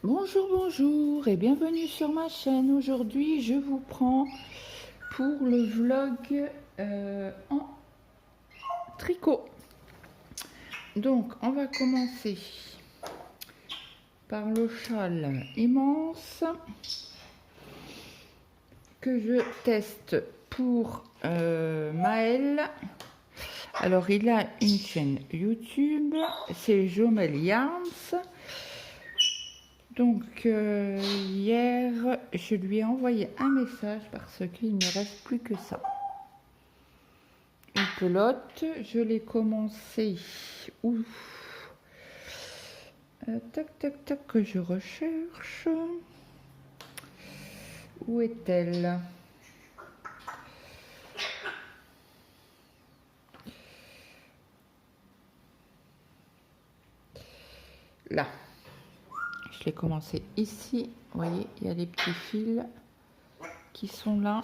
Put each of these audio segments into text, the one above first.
Bonjour, bonjour et bienvenue sur ma chaîne. Aujourd'hui, je vous prends pour le vlog en tricot. Donc, on va commencer par le châle immense que je teste pour Maël. Alors, il a une chaîne YouTube, c'est Jomel Yarns. Donc hier, je lui ai envoyé un message parce qu'il ne me reste plus que ça. Une pelote, je l'ai commencé où tac, tac, tac, que je recherche. Où est-elle? Là. Je l'ai commencé ici. Vous voyez, il y a les petits fils qui sont là.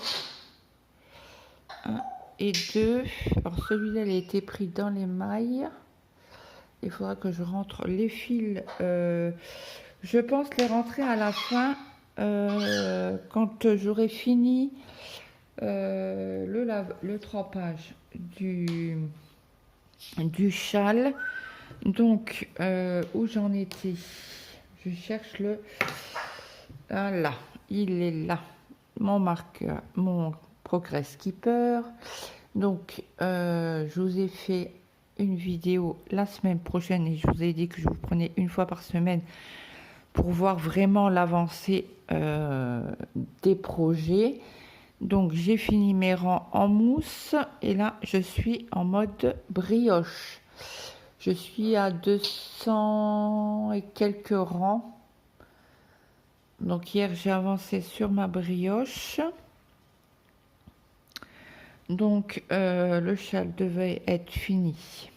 1 et 2. Alors celui-là, il a été pris dans les mailles. Il faudra que je rentre les fils. Je pense les rentrer à la fin quand j'aurai fini le trempage du châle. Donc, où j'en étais? Je cherche le... Ah là, il est là. Mon marqueur, mon Progress Keeper. Donc, je vous ai fait une vidéo la semaine prochaine et je vous ai dit que je vous prenais une fois par semaine pour voir vraiment l'avancée des projets. Donc, j'ai fini mes rangs en mousse et là, je suis en mode brioche. Je suis à 200 et quelques rangs. Donc hier, j'ai avancé sur ma brioche. Donc le châle devait être fini.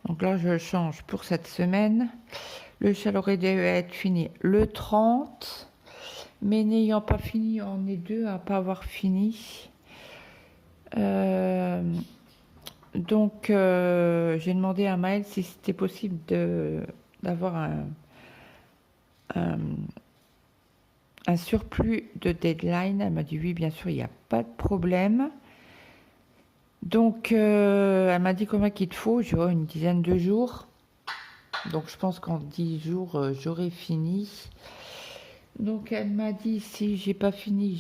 Donc là, je change pour cette semaine. Le châle aurait dû être fini le 30. Mais n'ayant pas fini, on est deux à ne pas avoir fini. Donc, j'ai demandé à Maëlle si c'était possible d'avoir un surplus de deadline. Elle m'a dit oui, bien sûr, il n'y a pas de problème. Donc, elle m'a dit combien qu'il te faut. Je vois une dizaine de jours. Donc, je pense qu'en 10 jours, j'aurai fini. Donc, elle m'a dit si j'ai pas fini,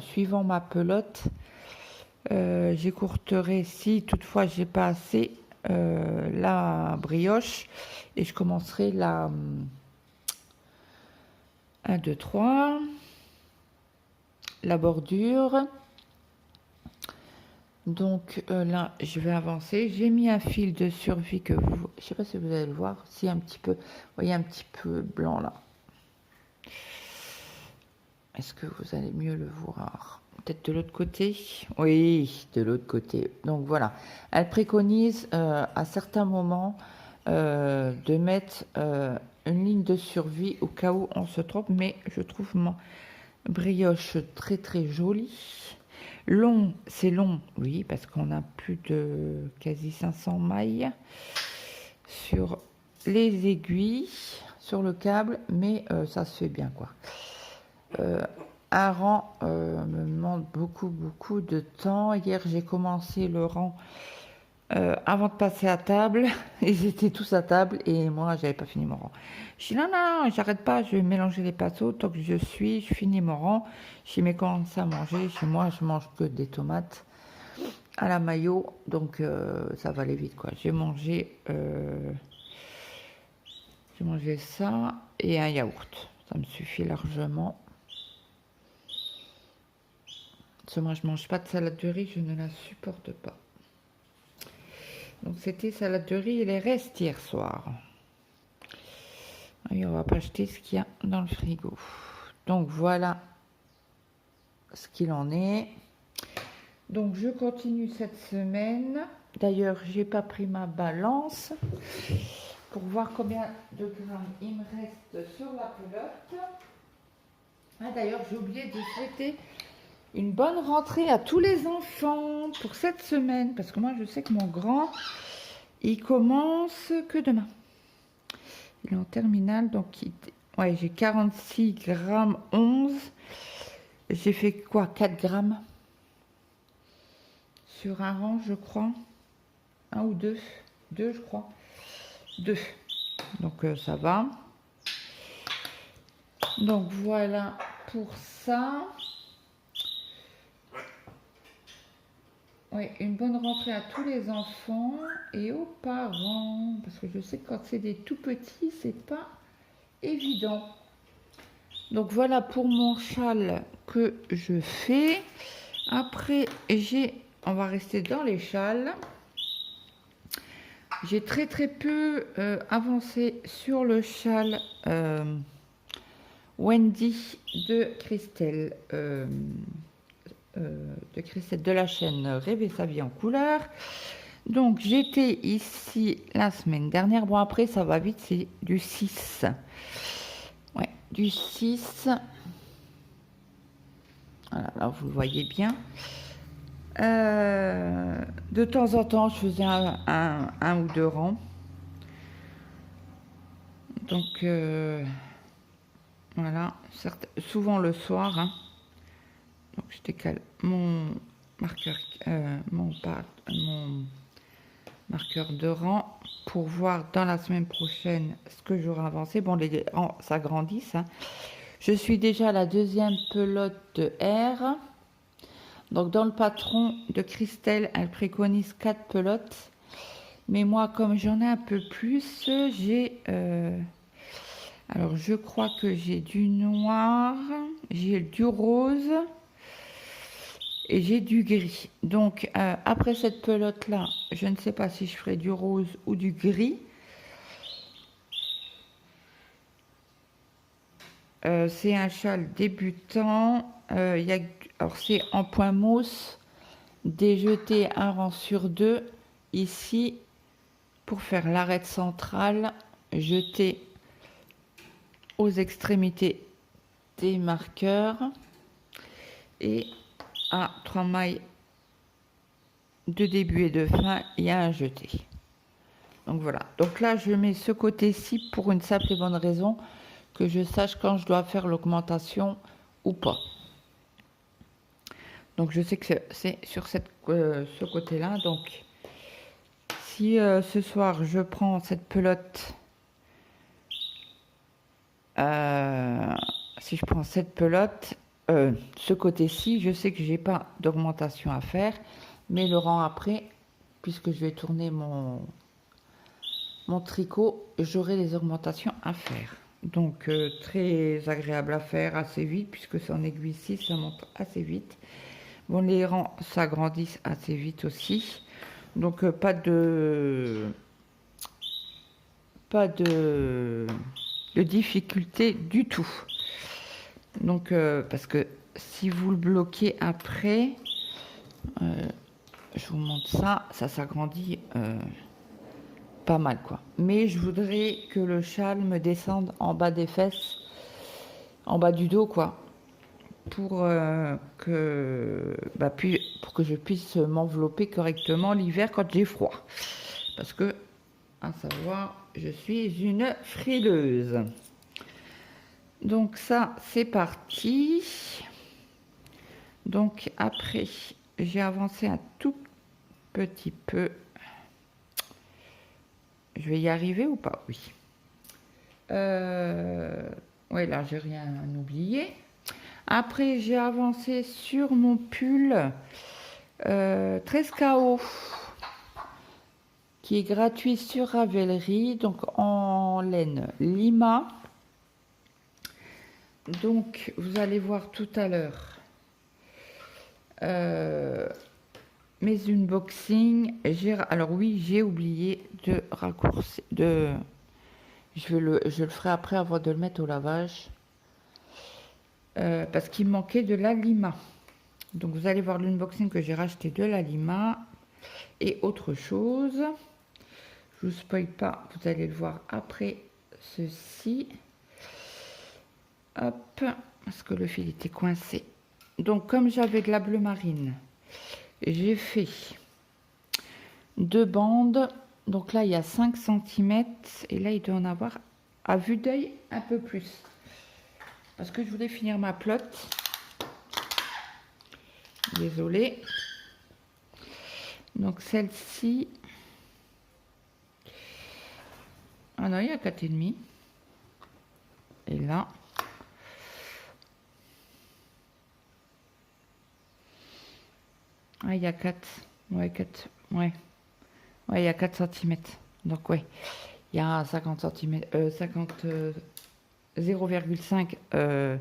suivant ma pelote. J'écourterai si toutefois j'ai pas assez la brioche et je commencerai la 1, 2, 3 la bordure. Donc là je vais avancer. J'ai mis un fil de survie que vous, je sais pas si vous allez le voir, si un petit peu, vous voyez un petit peu blanc là. Est-ce que vous allez mieux le voir? Peut-être de l'autre côté? Oui, de l'autre côté. Donc voilà, elle préconise à certains moments de mettre une ligne de survie au cas où on se trompe, mais je trouve mon brioche très très jolie. Long, c'est long, oui, parce qu'on a plus de quasi 500 mailles sur les aiguilles, sur le câble, mais ça se fait bien quoi. Un rang me demande beaucoup de temps. Hier, j'ai commencé le rang avant de passer à table. Ils étaient tous à table et moi, j'avais pas fini mon rang. Je dis non, j'arrête pas, je vais mélanger les pinceaux. Tant que je finis mon rang. J'ai mes commencé à manger. Chez moi, je mange que des tomates à la mayo, donc ça va aller vite quoi. J'ai mangé ça et un yaourt. Ça me suffit largement. Parce que moi, je mange pas de salade de riz, je ne la supporte pas. Donc, c'était salade de riz et les restes hier soir. Et on va pas acheter ce qu'il y a dans le frigo. Donc, voilà ce qu'il en est. Donc, je continue cette semaine. D'ailleurs, j'ai pas pris ma balance pour voir combien de grammes il me reste sur la pelote. Ah, d'ailleurs, j'ai oublié de souhaiter une bonne rentrée à tous les enfants pour cette semaine, parce que moi je sais que mon grand il commence que demain, il est en terminale, donc Ouais, j'ai 46 grammes 11. J'ai fait quoi? 4 grammes sur un rang, je crois. Un ou deux. Deux, je crois. Deux. Donc, ça va. Donc, voilà pour ça. Oui, une bonne rentrée à tous les enfants et aux parents. Parce que je sais que quand c'est des tout petits, c'est pas évident. Donc voilà pour mon châle que je fais. Après, on va rester dans les châles. J'ai très peu avancé sur le châle Wendy de Christelle. De la chaîne Rêver sa vie en couleur. Donc j'étais ici la semaine dernière. Bon, après ça va vite, c'est du 6. Ouais, du 6. Voilà, là vous le voyez bien. De temps en temps, je faisais un ou deux rangs. Donc voilà, souvent le soir. Hein. Donc je décale mon marqueur, mon marqueur de rang pour voir dans la semaine prochaine ce que j'aurai avancé. Bon, les rangs s'agrandissent. Hein. Je suis déjà à la deuxième pelote de R. Donc dans le patron de Christelle, elle préconise 4 pelotes. Mais moi, comme j'en ai un peu plus, j'ai... alors je crois que j'ai du noir, j'ai du rose et j'ai du gris. Donc après cette pelote là, je ne sais pas si je ferai du rose ou du gris. C'est un châle débutant. Alors c'est en point mousse, déjeté un rang sur deux. Ici, pour faire l'arête centrale, jeter aux extrémités des marqueurs et à 3 mailles de début et de fin, il y a un jeté. Donc voilà. Donc là, je mets ce côté-ci pour une simple et bonne raison que je sache quand je dois faire l'augmentation ou pas. Donc je sais que c'est sur ce côté-là. Donc si ce soir je prends cette pelote, si je prends cette pelote, ce côté-ci, je sais que j'ai pas d'augmentation à faire, mais le rang après, puisque je vais tourner mon tricot, j'aurai des augmentations à faire. Donc très agréable à faire, assez vite, puisque c'est en aiguille 6, ça monte assez vite. Bon, les rangs s'agrandissent assez vite aussi. Donc pas de difficulté du tout. Donc parce que si vous le bloquez après, je vous montre ça, ça s'agrandit pas mal quoi. Mais je voudrais que le châle me descende en bas des fesses, en bas du dos quoi, pour que je puisse m'envelopper correctement l'hiver quand j'ai froid. Parce que, à savoir, je suis une frileuse. Donc ça, c'est parti. Donc après, j'ai avancé un tout petit peu. Je vais y arriver ou pas? Oui. Oui, là, j'ai rien oublié. Après, j'ai avancé sur mon pull 13KO qui est gratuit sur Ravelry, donc en laine Lima. Donc, vous allez voir tout à l'heure mes unboxings. Alors oui, j'ai oublié de raccourcir. Je le ferai après avant de le mettre au lavage. Parce qu'il manquait de la Lima. Donc vous allez voir l'unboxing que j'ai racheté de la Lima. Et autre chose, je vous spoil pas, vous allez le voir après ceci. Hop, parce que le fil était coincé. Donc comme j'avais de la bleu marine, j'ai fait 2 bandes. Donc là il y a 5 cm et là il doit en avoir à vue d'œil un peu plus. Parce que je voulais finir ma plotte. Désolée. Donc celle-ci... Ah non, il y a 4,5. Et là... Ah, il y a 4. Ouais, 4. Ouais. Ouais, il y a 4 cm. Donc, ouais. Il y a 50 cm. 0,5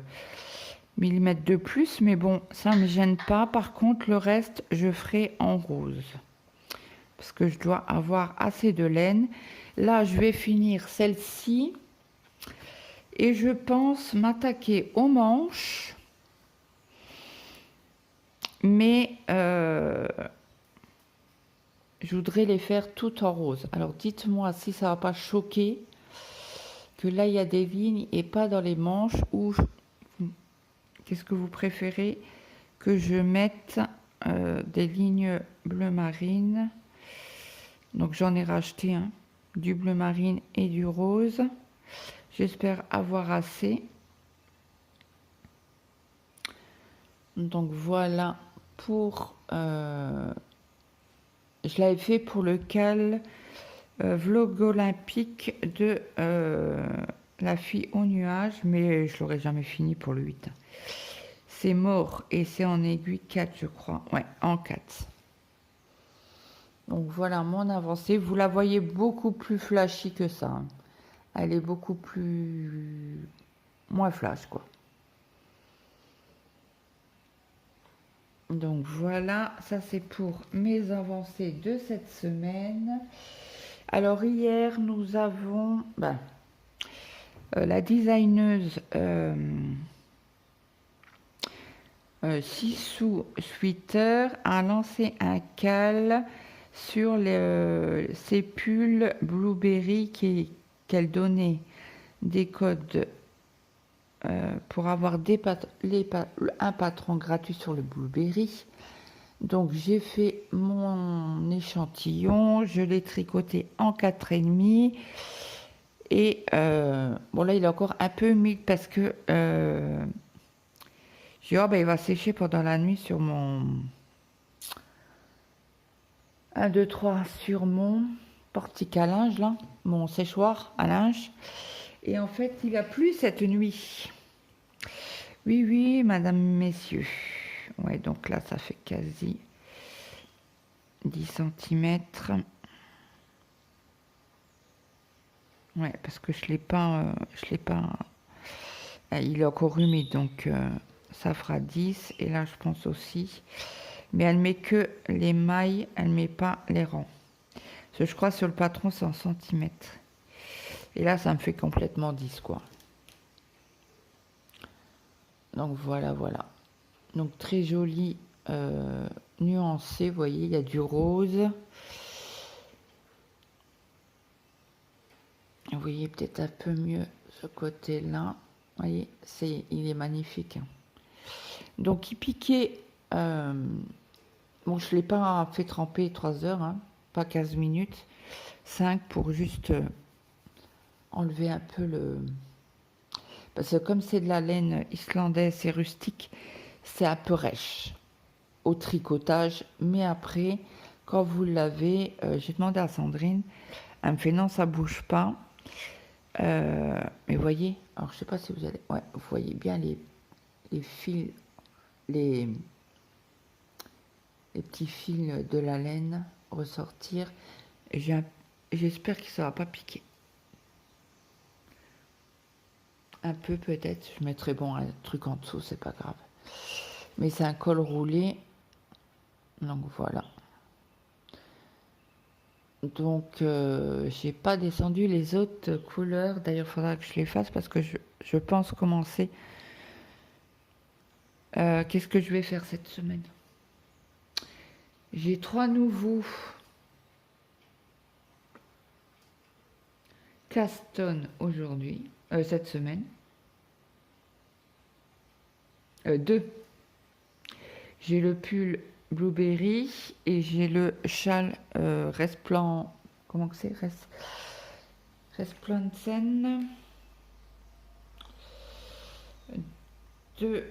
mm de plus. Mais bon, ça ne me gêne pas. Par contre, le reste, je ferai en rose. Parce que je dois avoir assez de laine. Là, je vais finir celle-ci. Et je pense m'attaquer aux manches. Mais je voudrais les faire toutes en rose. Alors dites-moi si ça ne va pas choquer que là il y a des lignes et pas dans les manches. Ou qu'est-ce que vous préférez que je mette des lignes bleu marine? Donc j'en ai racheté du bleu marine et du rose. J'espère avoir assez. Donc voilà pour... je l'avais fait pour le cal vlog olympique de la fille au nuage, mais je l'aurais jamais fini pour le 8. C'est mort et c'est en aiguille 4, je crois. Ouais, en 4. Donc voilà mon avancée. Vous la voyez beaucoup plus flashy que ça. Elle est beaucoup plus... moins flash, quoi. Donc voilà, ça c'est pour mes avancées de cette semaine. Alors hier, nous avons la designeuse Sissou Sweater a lancé un cal sur ses pulls Blueberry qu'elle donnait des codes pour avoir un patron gratuit sur le Blueberry. Donc j'ai fait mon échantillon, je l'ai tricoté en 4,5 et bon là il est encore un peu humide parce que j'ai dit il va sécher pendant la nuit sur mon 1, 2, 3 sur mon portique à linge là, mon séchoir à linge, et en fait il a plu cette nuit. Oui madame, messieurs. Ouais, donc là ça fait quasi 10 cm. Ouais, parce que je l'ai pas, il est encore humide, donc ça fera 10. Et là, je pense aussi. Mais elle met que les mailles, elle met pas les rangs. Parce que je crois sur le patron, c'est en centimètres. Et là, ça me fait complètement 10, quoi. Donc voilà. Donc très joli, nuancé. Vous voyez, il y a du rose. Vous voyez peut-être un peu mieux ce côté-là. Vous voyez, il est magnifique. Donc, il piquait... bon, je ne l'ai pas fait tremper 3 heures, pas 15 minutes. 5 pour juste enlever un peu le... Parce que comme c'est de la laine islandaise et rustique, c'est un peu rêche au tricotage. Mais après, quand vous l'avez, j'ai demandé à Sandrine, elle me fait non, ça bouge pas. Mais vous voyez, alors je sais pas si vous allez, ouais, vous voyez bien les fils, les petits fils de la laine ressortir. J'espère que ça va pas piquer. Un peu peut-être, je mettrai un truc en dessous, c'est pas grave. Mais c'est un col roulé, donc voilà. Donc j'ai pas descendu les autres couleurs. D'ailleurs, il faudra que je les fasse parce que je pense commencer. Qu'est-ce que je vais faire cette semaine? J'ai 3 nouveaux Caston aujourd'hui, cette semaine. 2. J'ai le pull Blueberry et j'ai le châle Comment que c'est Resplendsen. de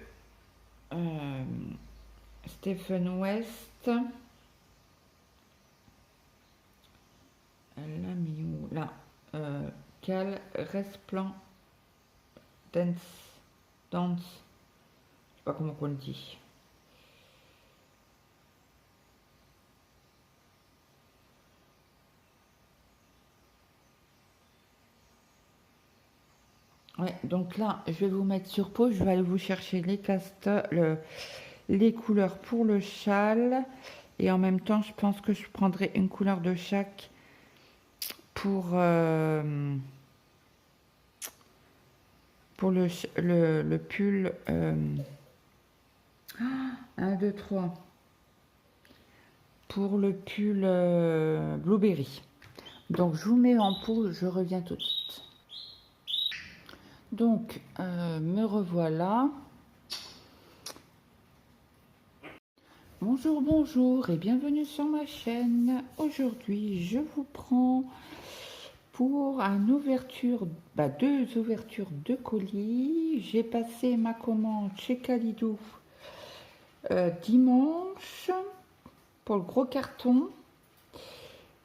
Stephen West. Elle l'a mis où? Là. Cal Resplendence. Dance. Je sais pas comment on le dit. Ouais, donc là, je vais vous mettre sur pause. Je vais aller vous chercher les couleurs pour le châle. Et en même temps, je pense que je prendrai une couleur de chaque pour le pull. 1, 2, 3. Pour le pull Blueberry. Donc, je vous mets en pause. Je reviens tout de suite. Donc, me revoilà. Bonjour, bonjour et bienvenue sur ma chaîne. Aujourd'hui, je vous prends pour deux ouvertures de colis. J'ai passé ma commande chez Kalidou dimanche pour le gros carton.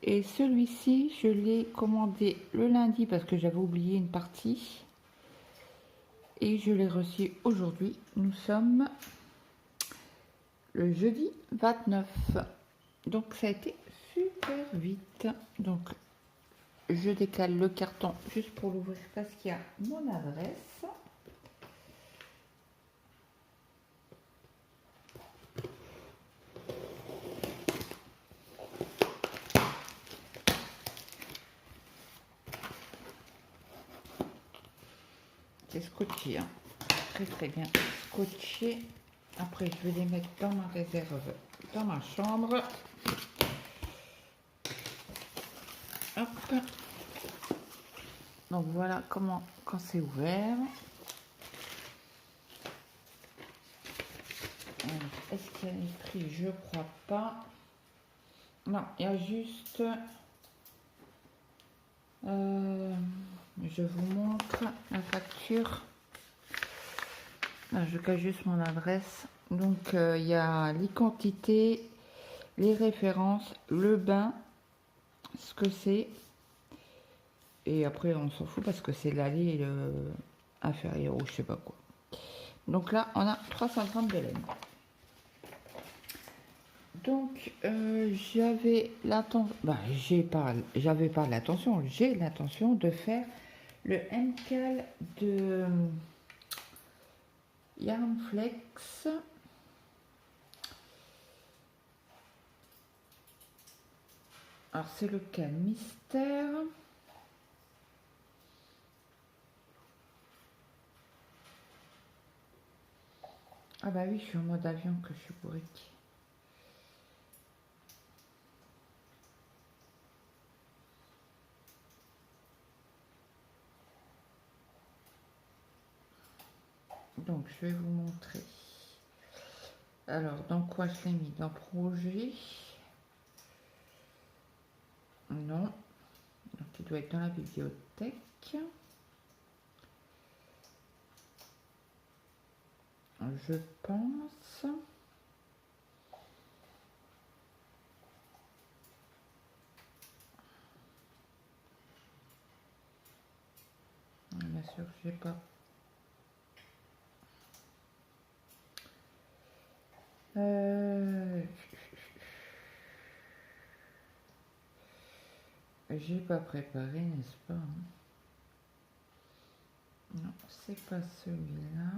Et celui-ci, je l'ai commandé le lundi parce que j'avais oublié une partie. Et je l'ai reçu aujourd'hui. Nous sommes le jeudi 29. Donc ça a été super vite. Donc je décale le carton juste pour l'ouvrir parce qu'il y a mon adresse. C'est scotché, hein. Très très bien scotché. Après je vais les mettre dans ma réserve, dans ma chambre. Hop. Donc voilà comment quand c'est ouvert. Est-ce qu'il y a les prix? Je crois pas. Non, il y a juste. Je vous montre la facture. Là, je cache juste mon adresse. Donc il y a les quantités, les références, le bain, ce que c'est. Et après on s'en fout parce que c'est l'allée inférieure ou je sais pas quoi. Donc là on a 300 grammes de laine. Donc j'avais l'intention, j'avais pas l'intention, j'ai l'intention de faire le MCAL de Yarnflex. Alors c'est le cas mystère. Ah bah oui, je suis en mode avion que je suis bourrique. Donc je vais vous montrer. Alors dans quoi je l'ai mis? Dans projet? Non. Donc il doit être dans la bibliothèque. Je pense. Bien sûr, je n'ai pas. J'ai pas préparé, n'est-ce pas? Non, c'est pas celui-là.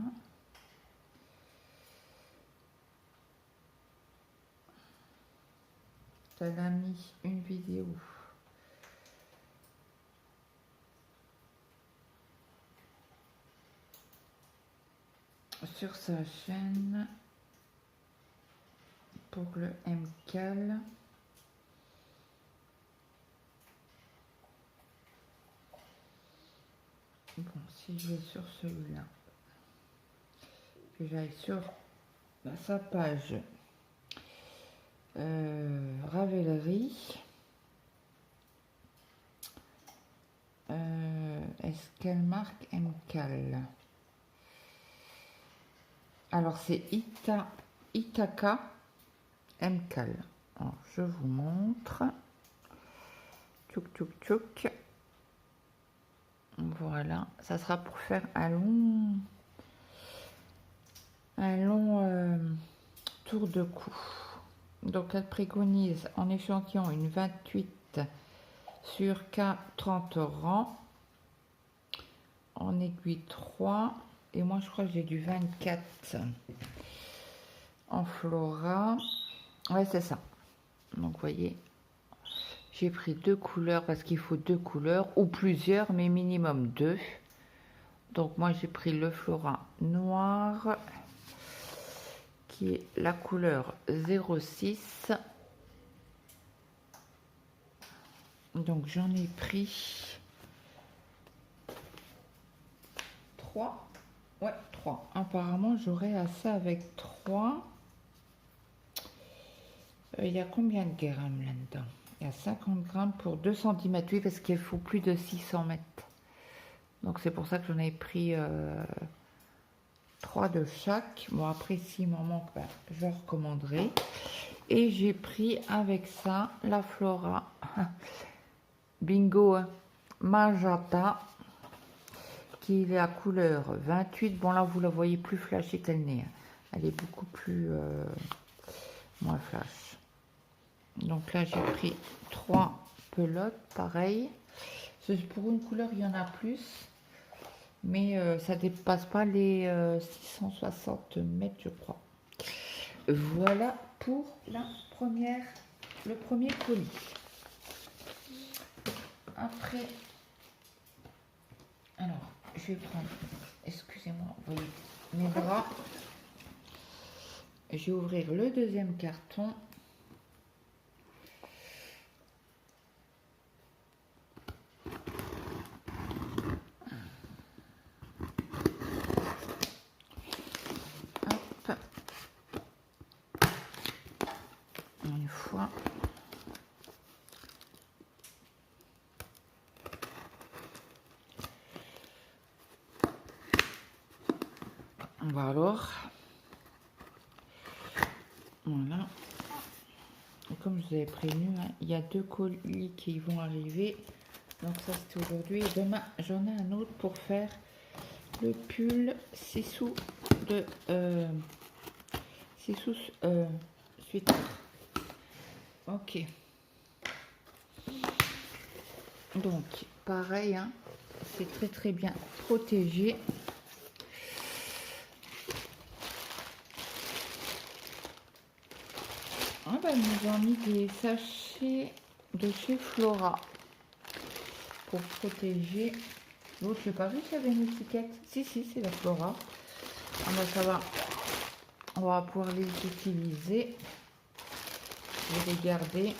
Elle a mis une vidéo. Sur sa chaîne pour le MCAL. Bon, si je vais sur celui-là, que j'aille sur sa page Ravelry, est-ce qu'elle marque MCAL? Alors, c'est Itaka MCAL. Alors, je vous montre. Tchouk, tchouk, tchouk. Voilà, ça sera pour faire un long tour de cou. Donc, elle préconise en échantillon une 28 sur K30 rangs, en aiguille 3, et moi je crois que j'ai du 24 en flora. Ouais, c'est ça. Donc, vous voyez, j'ai pris 2 couleurs parce qu'il faut 2 couleurs ou plusieurs, mais minimum 2. Donc, moi j'ai pris le flora noir qui est la couleur 06. Donc, j'en ai pris 3. Ouais, 3. Apparemment, j'aurai assez avec 3. Il y a combien de grammes là-dedans? Il y a 50 grammes pour 2 cm. Oui, parce qu'il faut plus de 600 mètres. Donc, c'est pour ça que j'en ai pris 3 de chaque. Bon, après, s'il m'en manque, ben, je recommanderai. Et j'ai pris avec ça la Flora Bingo Magenta, qui est la couleur 28. Bon, là, vous la voyez plus flashée qu'elle n'est. Elle est beaucoup plus moins flash. Donc là, j'ai pris 3 pelotes, pareil. Pour une couleur, il y en a plus. Mais ça dépasse pas les 660 mètres, je crois. Voilà pour le premier colis. Après, alors, je vais prendre, excusez-moi, vous voyez mes bras. Je vais ouvrir le deuxième carton. Hop. Une fois. Voilà. Voilà. Et comme je vous avais prévenu, hein, il y a 2 colis qui vont arriver. Donc ça c'était aujourd'hui. Et demain, j'en ai un autre pour faire le pull 6 sous de 6 sous suite. Ok. Donc pareil, hein, c'est très très bien protégé. Ah bah, ils nous ont mis des sachets de chez Flora pour protéger. L'autre, je n'ai pas vu qu'il y avait une étiquette. Si, c'est la Flora. Ah bah, ça va. On va pouvoir les utiliser. Je vais les garder.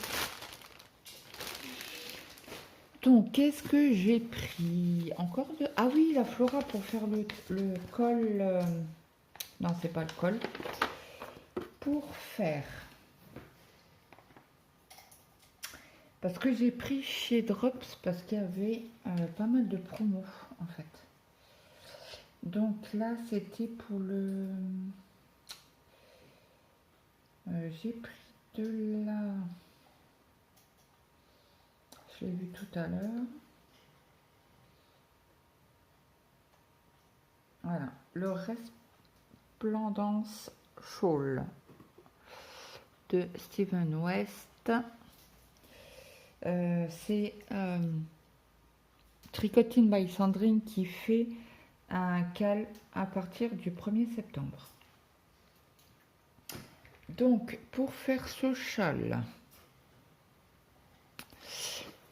Donc, qu'est-ce que j'ai pris? Encore de... Ah oui, la Flora pour faire le col. Non, c'est pas le col. Pour faire... Parce que j'ai pris chez Drops parce qu'il y avait pas mal de promos en fait. Donc là c'était pour le... j'ai pris de la... Je l'ai vu tout à l'heure. Voilà, le Resplendance Shawl de Steven West. C'est Tricotine by Sandrine qui fait un cal à partir du 1er septembre. Donc pour faire ce châle,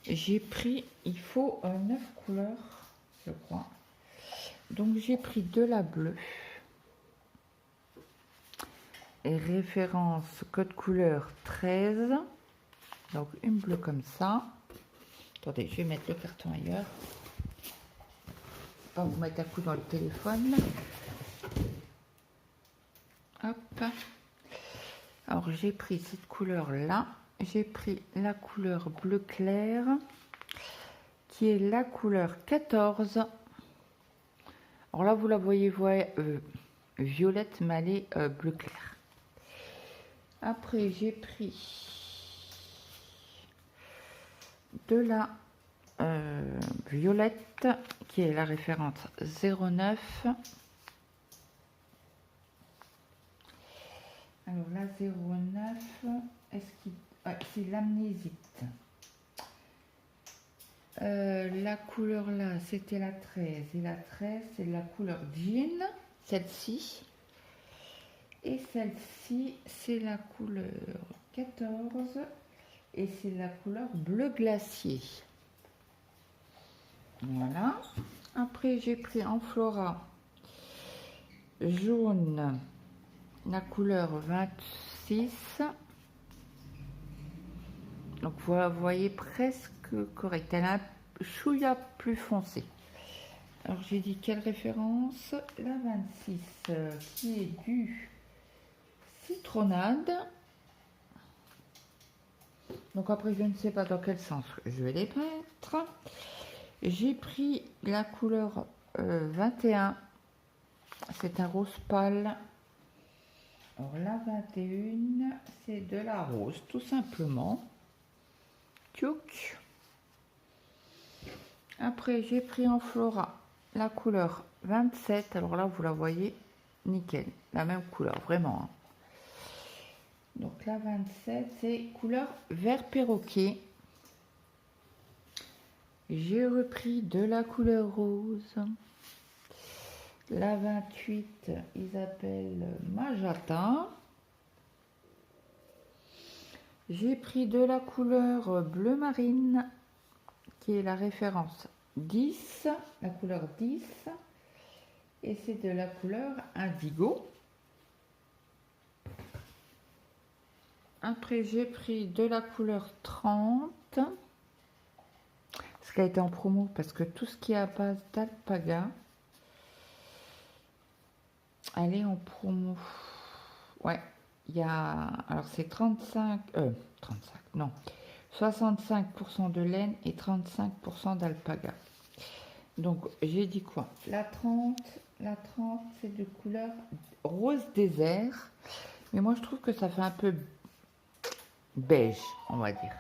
j'ai pris, il faut 9 couleurs je crois. Donc j'ai pris de la bleue. Et référence code couleur 13. Donc une bleue comme ça. Attendez, je vais mettre le carton ailleurs. Pas vous mettre un coup dans le téléphone. Hop. Alors j'ai pris cette couleur là. J'ai pris la couleur bleu clair qui est la couleur 14. Alors là vous la voyez violette malais bleu clair. Après, j'ai pris de la violette qui est la référence 09. Alors la 09, est-ce qu'il... Ouais, c'est l'amnésite. La couleur là, c'était la 13. Et la 13, c'est la couleur jean, celle-ci. Et celle-ci, c'est la couleur 14. Et c'est la couleur bleu glacier. Voilà. Après, j'ai pris en Flora jaune, la couleur 26. Donc, vous la voyez presque correcte. Elle a un chouïa plus foncé. Alors, j'ai dit quelle référence? La 26, qui est du citronnade. Donc, après, je ne sais pas dans quel sens je vais les mettre. J'ai pris la couleur 21. C'est un rose pâle. Alors, la 21, c'est de la rose, tout simplement. Tchouk. Après, j'ai pris en Flora la couleur 27. Alors là, vous la voyez, nickel. La même couleur, vraiment. Hein. Donc la 27, c'est couleur vert perroquet. J'ai repris de la couleur rose. La 28, Isabelle Magenta. J'ai pris de la couleur bleu marine, qui est la référence 10, la couleur 10. Et c'est de la couleur indigo. Après, j'ai pris de la couleur 30. Ce qui a été en promo, parce que tout ce qui est à base d'alpaga, elle est en promo. Ouais, il y a... Alors, c'est 35... 35, non. 65% de laine et 35% d'alpaga. Donc, j'ai dit quoi? La 30, c'est de couleur rose désert. Mais moi, je trouve que ça fait un peu beige, on va dire.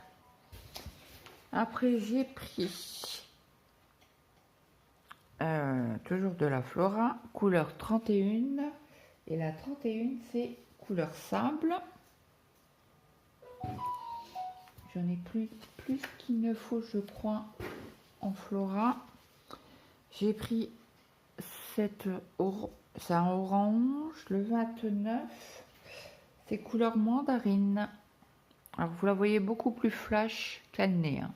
Après, j'ai pris toujours de la Flora, couleur 31. Et la 31, c'est couleur sable. J'en ai plus qu'il ne faut, je crois, en Flora. J'ai pris c'est un orange, le 29. C'est couleur mandarine. Alors, vous la voyez beaucoup plus flash qu'elle n'est. Hein.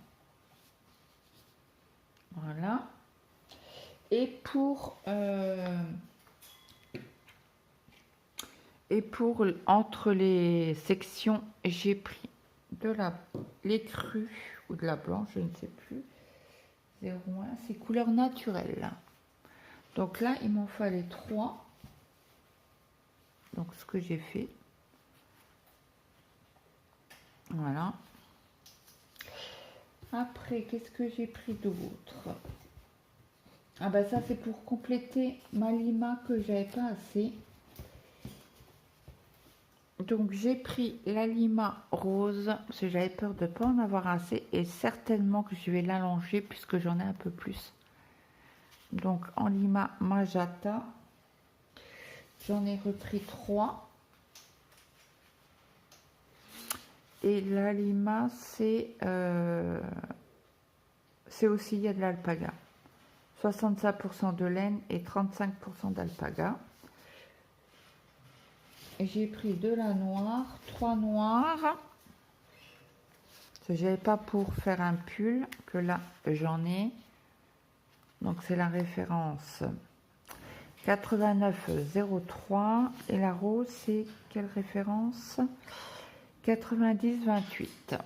Voilà. Et pour entre les sections, j'ai pris de l'écru ou de la blanche, je ne sais plus. 01, c'est couleur naturelle. Donc là, il m'en fallait 3. Donc, ce que j'ai fait. Voilà. Après, qu'est-ce que j'ai pris d'autre? Ah bah ça, c'est pour compléter ma lima que j'avais pas assez. Donc, j'ai pris la lima rose, parce que j'avais peur de ne pas en avoir assez. Et certainement que je vais l'allonger, puisque j'en ai un peu plus. Donc, en lima magenta, j'en ai repris 3. Et la lima, c'est aussi, il y a de l'alpaga. 65% de laine et 35% d'alpaga. Et j'ai pris de la noire, 3 noirs. Je n'avais pas pour faire un pull, que là, j'en ai. Donc, c'est la référence 8903. Et la rose, c'est quelle référence? 9028.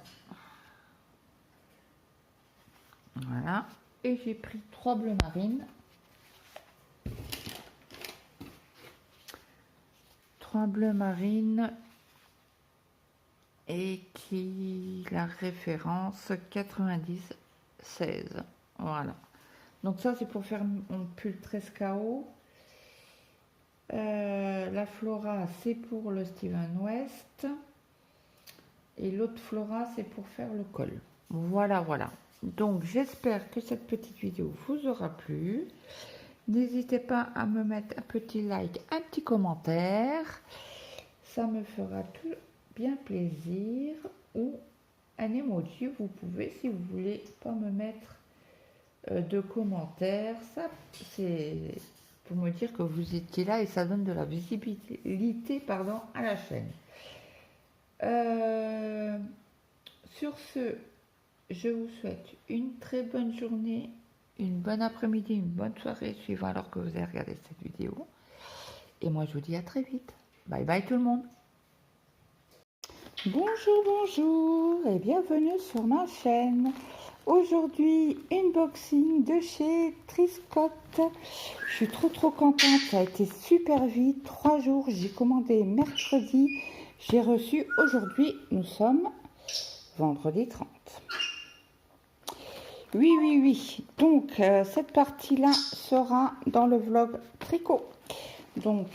Voilà. Et j'ai pris 3 bleus marines. 3 bleus marines. Et qui la référence 9016. Voilà. Donc ça, c'est pour faire mon pull 13 KO. La Flora, c'est pour le Steven West. Et l'autre Flora, c'est pour faire le col. Voilà, voilà. Donc, j'espère que cette petite vidéo vous aura plu. N'hésitez pas à me mettre un petit like, un petit commentaire. Ça me fera tout bien plaisir. Ou un emoji, vous pouvez, si vous voulez pas me mettre de commentaires. Ça, c'est pour me dire que vous étiez là et ça donne de la visibilité, pardon, à la chaîne. Sur ce, je vous souhaite une très bonne journée, une bonne après-midi, une bonne soirée, suivant alors que vous avez regardé cette vidéo. Et moi, je vous dis à très vite. Bye bye tout le monde. Bonjour, bonjour et bienvenue sur ma chaîne. Aujourd'hui, unboxing de chez Triscott. Je suis trop contente, ça a été super vite. 3 jours, j'ai commandé mercredi. J'ai reçu aujourd'hui, nous sommes vendredi 30. Oui. Donc, cette partie-là sera dans le vlog tricot. Donc,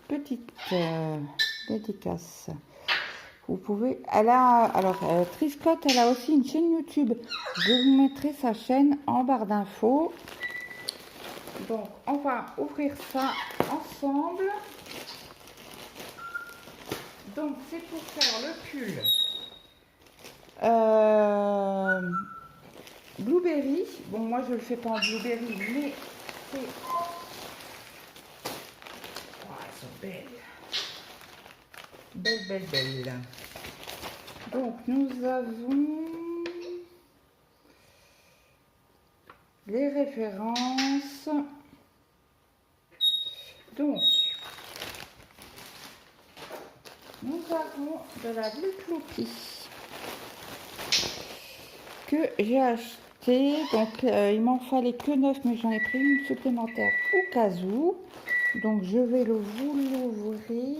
petite dédicace. Vous pouvez... Triscott, elle a aussi une chaîne YouTube. Je vous mettrai sa chaîne en barre d'infos. Donc, on va ouvrir ça ensemble. Donc, c'est pour faire le pull Blueberry. Bon, moi, je le fais pas en Blueberry, mais c'est... Oh, elles sont belles. Belle. Donc, nous avons les références. Donc, nous avons de la Blue que j'ai acheté. Donc, il m'en fallait que 9, mais j'en ai pris une supplémentaire au cas où. Donc, je vais vous l'ouvrir.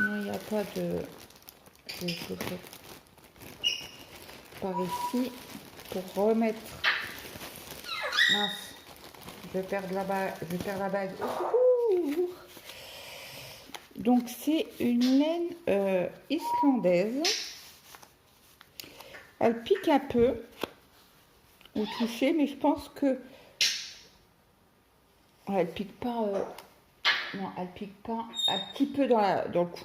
Il n'y a pas de... Je vais l'ouvrir par ici pour remettre... Mince, je perds la bague. Donc, c'est une laine islandaise. Elle pique un peu au toucher, mais je pense que... Elle pique pas... Non, elle pique pas. Un petit peu dans le cou.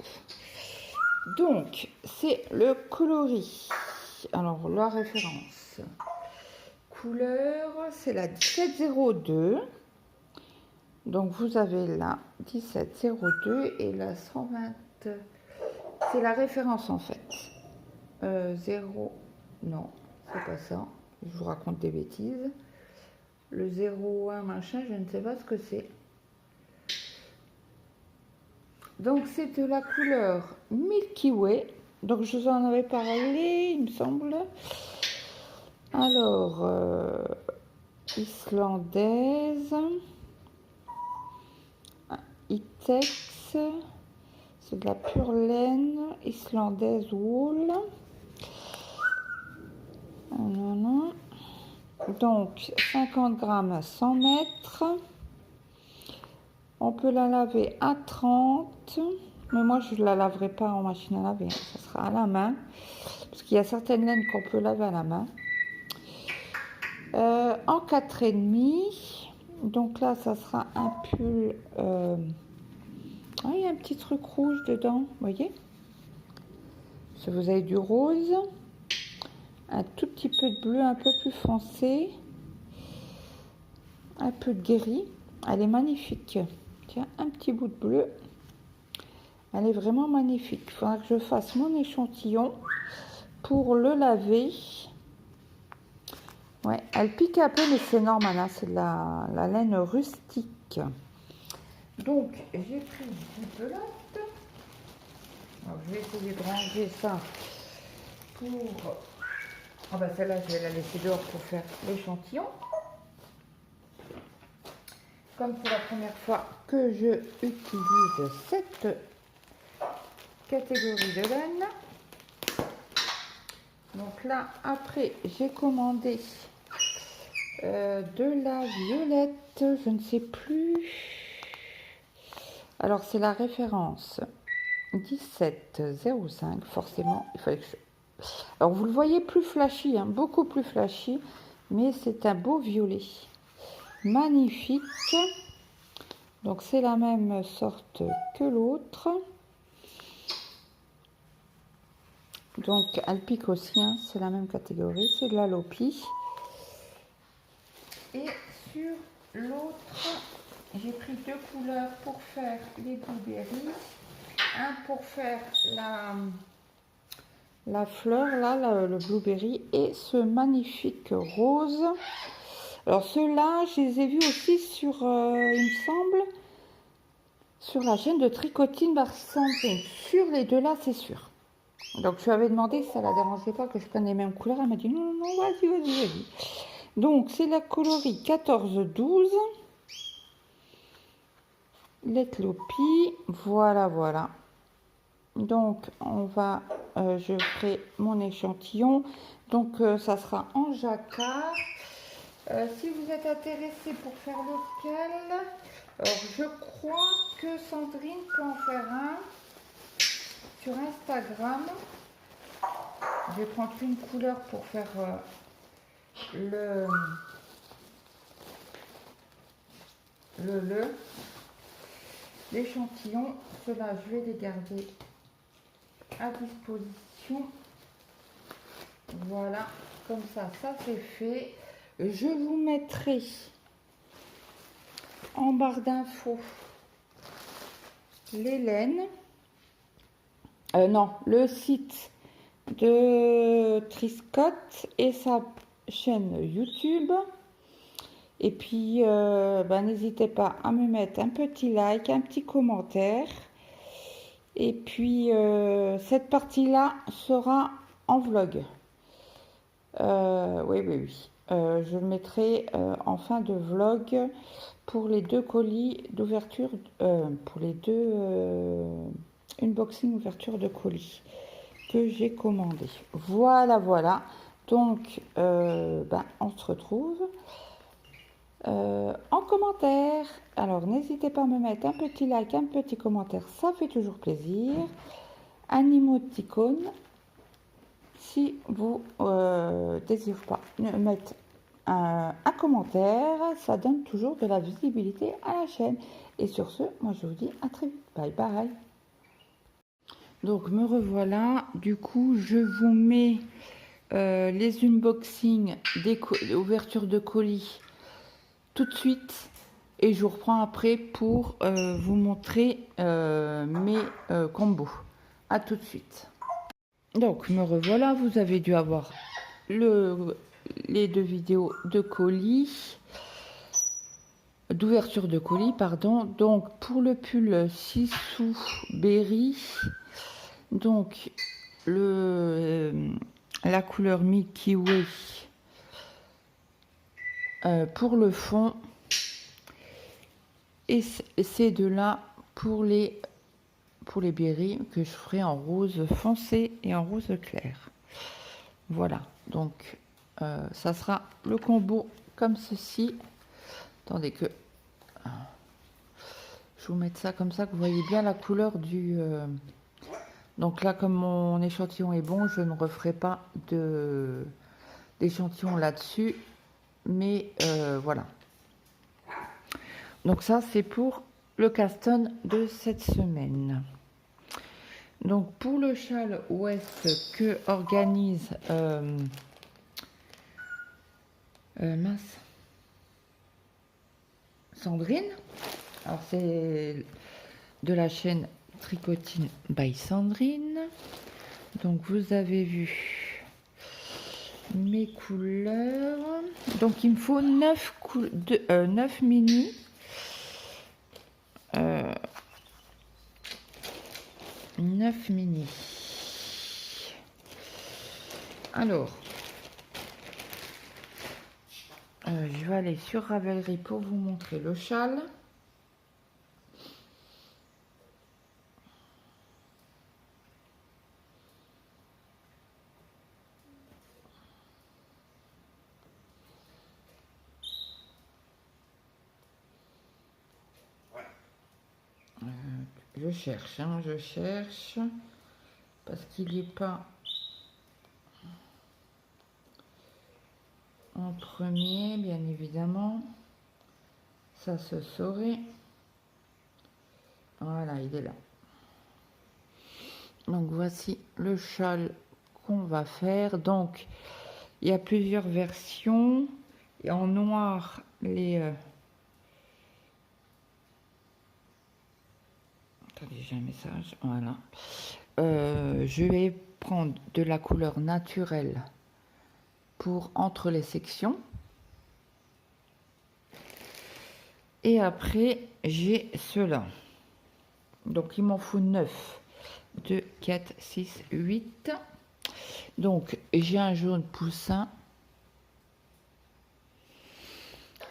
Donc, c'est le coloris. Alors, la référence. Couleur, c'est la 1702. Donc, vous avez la 1702 et la 120. C'est la référence, en fait. 0... Non, c'est pas ça. Je vous raconte des bêtises. Le 01 machin, je ne sais pas ce que c'est. Donc, c'est de la couleur Milky Way. Donc, je vous en avais parlé, il me semble. Alors, islandaise. Itex. C'est de la pure laine islandaise wool. Non. Donc, 50 grammes, 100 mètres. On peut la laver à 30, mais moi je ne la laverai pas en machine à laver, ça sera à la main, parce qu'il y a certaines laines qu'on peut laver à la main. En 4,5, donc là ça sera un pull, il y a un petit truc rouge dedans, vous voyez, si vous avez du rose, un tout petit peu de bleu un peu plus foncé, un peu de gris, elle est magnifique. Tiens, un petit bout de bleu. Elle est vraiment magnifique. Il faudra que je fasse mon échantillon pour le laver. Ouais, elle pique un peu, mais c'est normal. Hein, c'est de la laine rustique. Donc, j'ai pris 10 pelotes. Alors, je vais essayer de ranger ça pour... Ah bah celle-là, je vais la laisser dehors pour faire l'échantillon. Comme c'est la première fois que je utilise cette catégorie de laine. Donc là, après, j'ai commandé de la violette, je ne sais plus. Alors c'est la référence 1705, forcément, il fallait que je... Alors vous le voyez plus flashy, hein, beaucoup plus flashy, mais c'est un beau violet. Magnifique. Donc c'est la même sorte que l'autre. Donc elle pique aussi, hein, c'est la même catégorie, c'est de la Lopi. Et sur l'autre, j'ai pris deux couleurs pour faire les blueberries. Un pour faire la fleur, là, le blueberry, et ce magnifique rose. Alors ceux-là, je les ai vus aussi sur, il me semble, sur la chaîne de Tricotine par Sandrine. Sur les deux là, c'est sûr. Donc je lui avais demandé si ça la dérangeait pas que je prenne les mêmes couleurs. Elle m'a dit non, non, vas-y, vas-y, vas-y. Donc c'est la coloris 14-12. L'Etlopi, voilà, voilà. Donc on va, je ferai mon échantillon. Donc ça sera en jacquard. Si vous êtes intéressé pour faire lequel, alors je crois que Sandrine peut en faire un sur Instagram. Je vais prendre une couleur pour faire l'échantillon. Cela, je vais les garder à disposition. Voilà, comme ça c'est fait. Je vous mettrai en barre d'infos les laines. Non, le site de Triscott et sa chaîne YouTube. Et puis, n'hésitez pas à me mettre un petit like, un petit commentaire. Et puis, cette partie-là sera en vlog. Oui, oui, oui. Je le mettrai en fin de vlog pour les deux colis d'ouverture, pour les deux unboxing ouverture de colis que j'ai commandé. Voilà, voilà. Donc, on se retrouve en commentaire. Alors, n'hésitez pas à me mettre un petit like, un petit commentaire, ça fait toujours plaisir. Un émoticône. Si vous désirez pas mettre un commentaire, ça donne toujours de la visibilité à la chaîne. Et sur ce, moi je vous dis à très vite. Bye bye. Donc me revoilà. Du coup, je vous mets les unboxings des ouvertures de colis tout de suite. Et je vous reprends après pour vous montrer mes combos. À tout de suite. Donc me revoilà, vous avez dû avoir les deux vidéos de colis, d'ouverture de colis, pardon. Donc pour le pull 6 sous Berry, donc la couleur Milky Way pour le fond, et ces deux-là pour les berries que je ferai en rose foncé et en rose clair. Voilà, donc ça sera le combo comme ceci. Attendez que je vous mette ça comme ça, que vous voyez bien la couleur du... Donc là, comme mon échantillon est bon, je ne referai pas d'échantillon là-dessus. Mais voilà. Donc ça, c'est pour le Caston de cette semaine. Donc pour le châle ouest que organise mince, Sandrine. Alors c'est de la chaîne Tricotine by Sandrine. Donc vous avez vu mes couleurs. Donc il me faut 9 mini. 9 mini. Alors, je vais aller sur Ravelry pour vous montrer le châle. cherche, hein, je cherche. Parce qu'il n'est pas en premier, bien évidemment. Ça se saurait. Voilà, il est là. Donc voici le châle qu'on va faire. Donc il y a plusieurs versions. Et en noir, les... Attendez, j'ai un message. Voilà. Je vais prendre de la couleur naturelle pour entre les sections. Et après, j'ai cela. Donc, il m'en faut 9. 2, 4, 6, 8. Donc, j'ai un jaune poussin.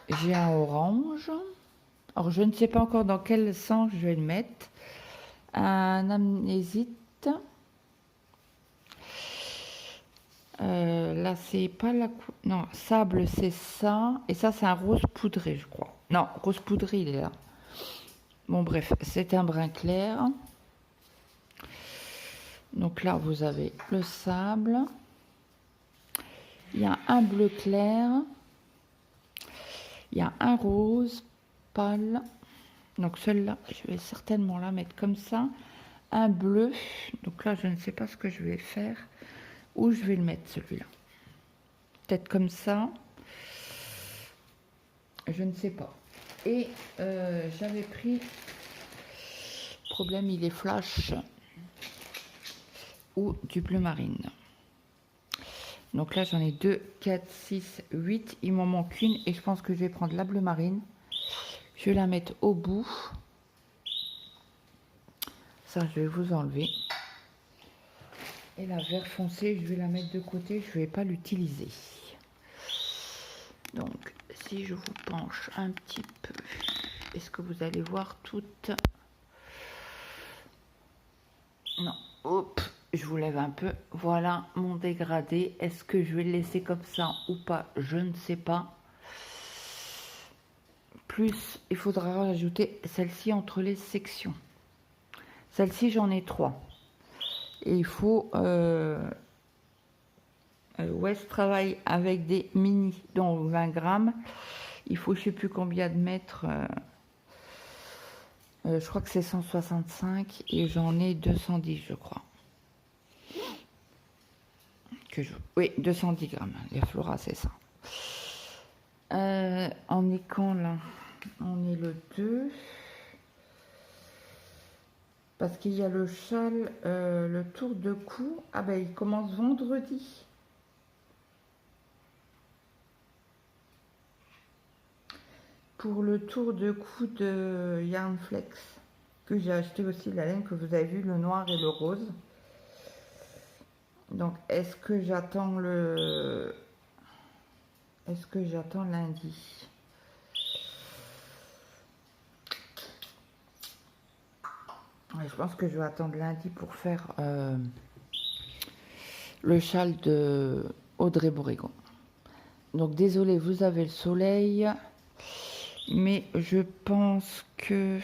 J'ai un orange. Alors, je ne sais pas encore dans quel sens je vais le mettre. Un amnésite. Là, c'est pas la... Non, sable, c'est ça. Et ça, c'est un rose poudré, je crois. Non, rose poudré, il est là. Bon, bref, c'est un brun clair. Donc là, vous avez le sable. Il y a un bleu clair. Il y a un rose pâle. Donc celui-là, je vais certainement la mettre comme ça. Un bleu. Donc là, je ne sais pas ce que je vais faire. Où je vais le mettre, celui-là. Peut-être comme ça. Je ne sais pas. Et j'avais pris... Problème, il est flash. Ou du bleu marine. Donc là, j'en ai 2, 4, 6, 8. Il m'en manque une. Et je pense que je vais prendre la bleu marine. Je vais la mettre au bout. Ça, je vais vous enlever. Et la vert foncé, je vais la mettre de côté. Je ne vais pas l'utiliser. Donc, si je vous penche un petit peu, est-ce que vous allez voir toute... Non, hop, je vous lève un peu. Voilà mon dégradé. Est-ce que je vais le laisser comme ça ou pas? Je ne sais pas. Plus, il faudra rajouter celle-ci entre les sections. Celle-ci, j'en ai 3. Et il faut... West travaille avec des mini, donc 20 grammes. Il faut, je ne sais plus combien de mètres. Je crois que c'est 165 et j'en ai 210, je crois. Oui, 210 grammes. Les Flora, c'est ça. On est quand là? On est le 2. Parce qu'il y a le châle, le tour de cou. Ah ben, il commence vendredi. Pour le tour de cou de Yarnflex, que j'ai acheté aussi, la laine que vous avez vu, le noir et le rose. Donc, est-ce que j'attends le... Est-ce que j'attends lundi? Ouais, je pense que je vais attendre lundi pour faire le châle de Audrey Borrégon. Donc, désolé, vous avez le soleil. Mais je pense que...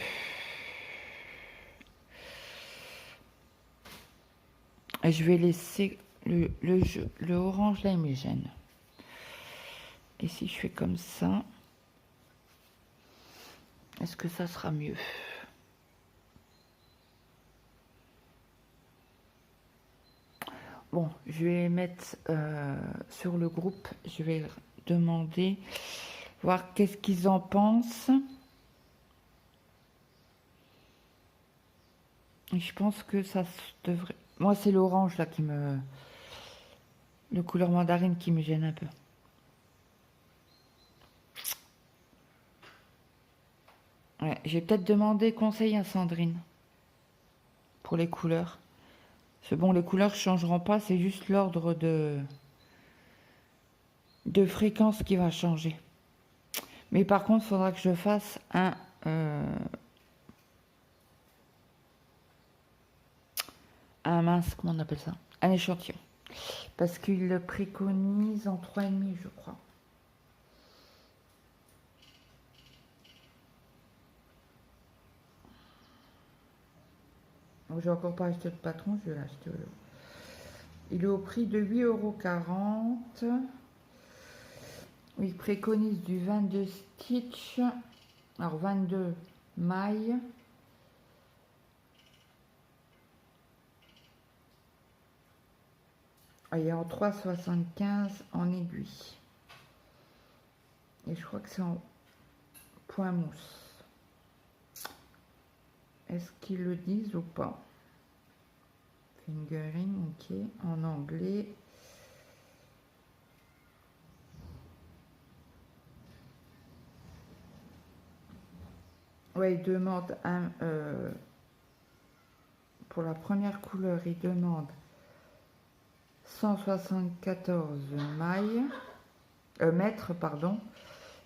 Je vais laisser le orange là, il me gêne. Et si je fais comme ça, est-ce que ça sera mieux? Bon, je vais mettre sur le groupe, je vais demander, voir qu'est-ce qu'ils en pensent. Et je pense que ça devrait... Moi, c'est l'orange là qui me... Le couleur mandarine qui me gêne un peu. Ouais, j'ai peut-être demandé conseil à Sandrine pour les couleurs. C'est bon, les couleurs ne changeront pas, c'est juste l'ordre de fréquence qui va changer. Mais par contre, il faudra que je fasse un mince, comment on appelle ça? Un échantillon. Parce qu'il le préconise en 3,5, je crois. J'ai encore pas acheté de patron, je vais l'acheter. Il est au prix de 8,40 €. Il préconise du 22 stitch. Alors 22 mailles. Il est en 3,75 en aiguille. Et je crois que c'est en point mousse. Est-ce qu'ils le disent ou pas? Fingering, ok. En anglais. Ouais, il demande pour la première couleur, il demande 174 mailles, mètres, pardon.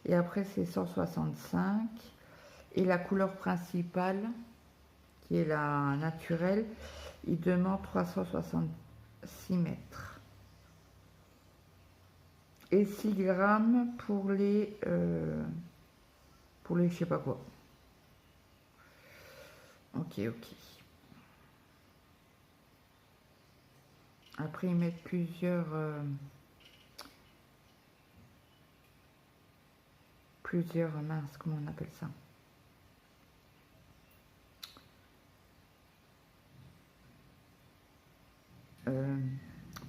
Et après, c'est 165. Et la couleur principale, qui est la naturelle, il demande 366 mètres. Et 6 grammes pour les je sais pas quoi. Ok. Après, ils mettent plusieurs minces, comment on appelle ça?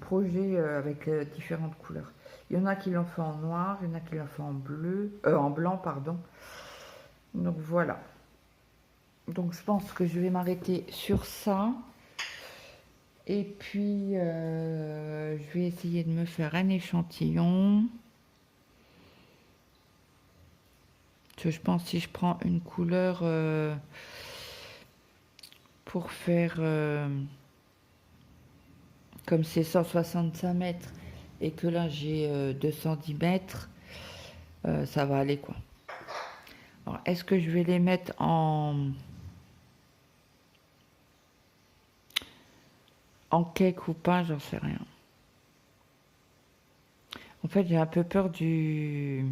Projets avec différentes couleurs. Il y en a qui l'ont fait en noir, il y en a qui l'ont fait en bleu, en blanc, pardon. Donc voilà. Donc je pense que je vais m'arrêter sur ça. Et puis je vais essayer de me faire un échantillon. Je pense que si je prends une couleur pour faire comme c'est 165 mètres et que là j'ai 210 mètres, ça va aller quoi. Alors est-ce que je vais les mettre en cake ou pas, j'en sais rien. En fait, j'ai un peu peur de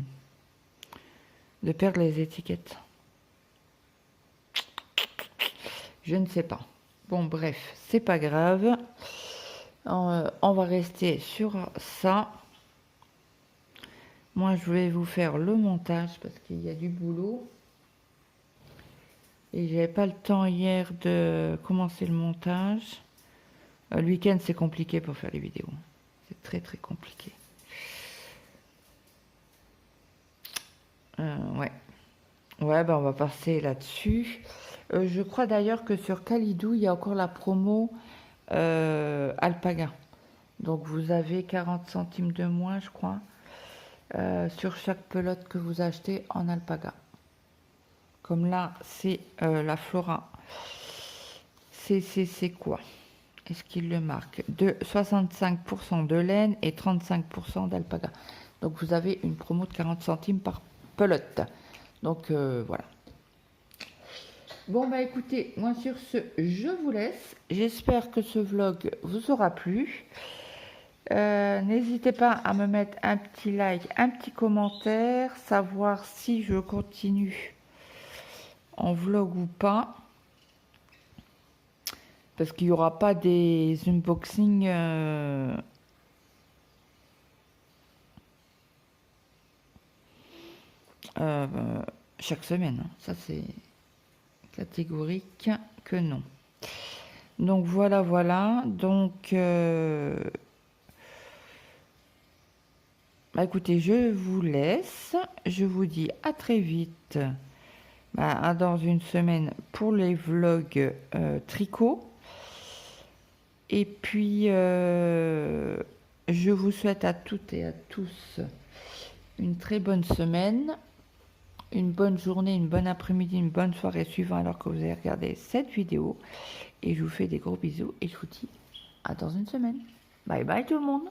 perdre les étiquettes. Je ne sais pas. Bon, bref, c'est pas grave. On va rester sur ça. Moi, je vais vous faire le montage parce qu'il y a du boulot. Et j'avais pas le temps hier de commencer le montage. Le week-end, c'est compliqué pour faire les vidéos. C'est très, très compliqué. Ouais. Ouais, ben on va passer là-dessus. Je crois d'ailleurs que sur Kalidou, il y a encore la promo Alpaga. Donc vous avez 40 centimes de moins, je crois, sur chaque pelote que vous achetez en Alpaga. Comme là, c'est la Flora. C'est quoi? Est-ce qu'il le marque? De 65% de laine et 35% d'alpaga. Donc vous avez une promo de 40 centimes par pelote. Donc voilà. Bon bah écoutez, moi sur ce, je vous laisse. J'espère que ce vlog vous aura plu. N'hésitez pas à me mettre un petit like, un petit commentaire, savoir si je continue en vlog ou pas. Parce qu'il n'y aura pas des unboxings chaque semaine. Hein. Ça, c'est catégorique que non. Donc, voilà. Donc, bah, écoutez, je vous laisse. Je vous dis à très vite. Bah, dans une semaine pour les vlogs tricot. Et puis, je vous souhaite à toutes et à tous une très bonne semaine, une bonne journée, une bonne après-midi, une bonne soirée suivant alors que vous avez regardé cette vidéo. Et je vous fais des gros bisous et je vous dis à dans une semaine. Bye bye tout le monde.